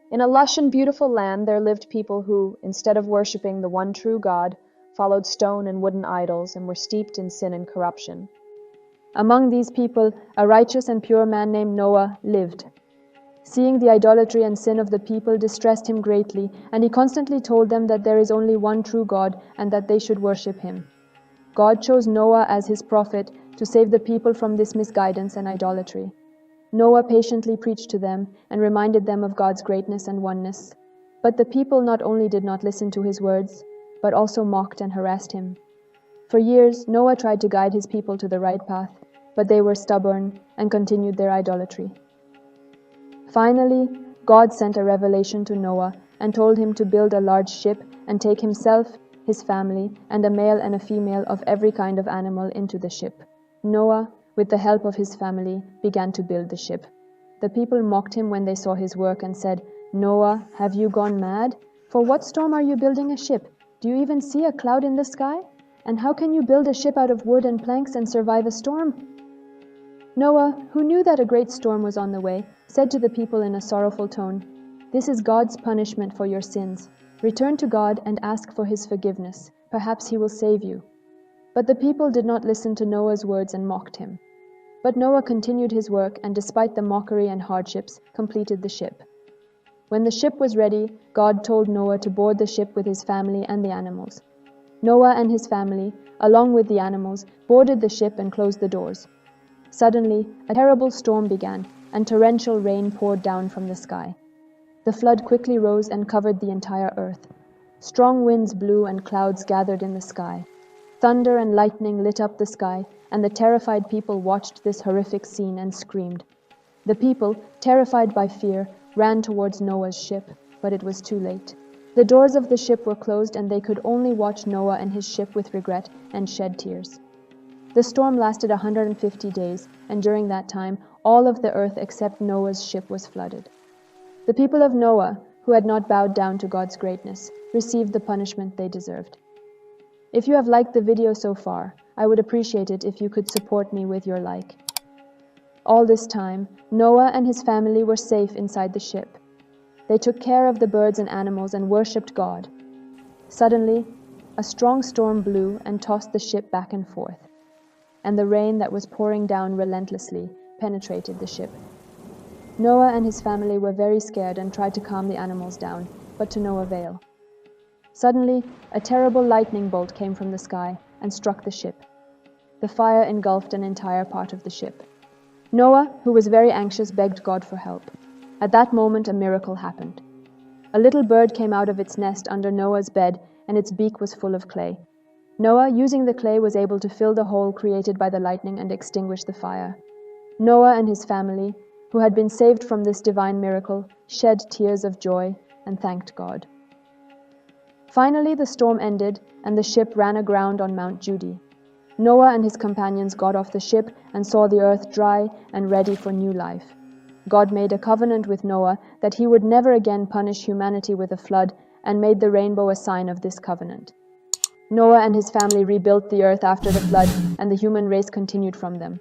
In a lush and beautiful land there lived people who, instead of worshipping the one true God, followed stone and wooden idols and were steeped in sin and corruption. Among these people, a righteous and pure man named Noah lived. Seeing the idolatry and sin of the people distressed him greatly, and he constantly told them that there is only one true God and that they should worship him. God chose Noah as his prophet to save the people from this misguidance and idolatry. Noah patiently preached to them and reminded them of God's greatness and oneness. But the people not only did not listen to his words, but also mocked and harassed him. For years, Noah tried to guide his people to the right path, but they were stubborn and continued their idolatry. Finally, God sent a revelation to Noah and told him to build a large ship and take himself, his family, and a male and a female of every kind of animal into the ship. Noah, with the help of his family, began to build the ship. The people mocked him when they saw his work and said, "Noah, have you gone mad? For what storm are you building a ship? Do you even see a cloud in the sky? And how can you build a ship out of wood and planks and survive a storm?" Noah, who knew that a great storm was on the way, said to the people in a sorrowful tone, "This is God's punishment for your sins. Return to God and ask for his forgiveness. Perhaps he will save you." But the people did not listen to Noah's words and mocked him. But Noah continued his work and, despite the mockery and hardships, completed the ship. When the ship was ready, God told Noah to board the ship with his family and the animals. Noah and his family, along with the animals, boarded the ship and closed the doors. Suddenly, a terrible storm began, and torrential rain poured down from the sky. The flood quickly rose and covered the entire earth. Strong winds blew and clouds gathered in the sky. Thunder and lightning lit up the sky, and the terrified people watched this horrific scene and screamed. The people, terrified by fear, ran towards Noah's ship, but it was too late. The doors of the ship were closed, and they could only watch Noah and his ship with regret and shed tears. The storm lasted 150 days, and during that time, all of the earth except Noah's ship was flooded. The people of Noah, who had not bowed down to God's greatness, received the punishment they deserved. If you have liked the video so far, I would appreciate it if you could support me with your like. All this time, Noah and his family were safe inside the ship. They took care of the birds and animals and worshipped God. Suddenly, a strong storm blew and tossed the ship back and forth, and the rain that was pouring down relentlessly penetrated the ship. Noah and his family were very scared and tried to calm the animals down, but to no avail. Suddenly, a terrible lightning bolt came from the sky and struck the ship. The fire engulfed an entire part of the ship. Noah, who was very anxious, begged God for help. At that moment, a miracle happened. A little bird came out of its nest under Noah's bed, and its beak was full of clay. Noah, using the clay, was able to fill the hole created by the lightning and extinguish the fire. Noah and his family, who had been saved from this divine miracle, shed tears of joy and thanked God. Finally, the storm ended, and the ship ran aground on Mount Judy. Noah and his companions got off the ship and saw the earth dry and ready for new life. God made a covenant with Noah that he would never again punish humanity with a flood, and made the rainbow a sign of this covenant. Noah and his family rebuilt the earth after the flood, and the human race continued from them.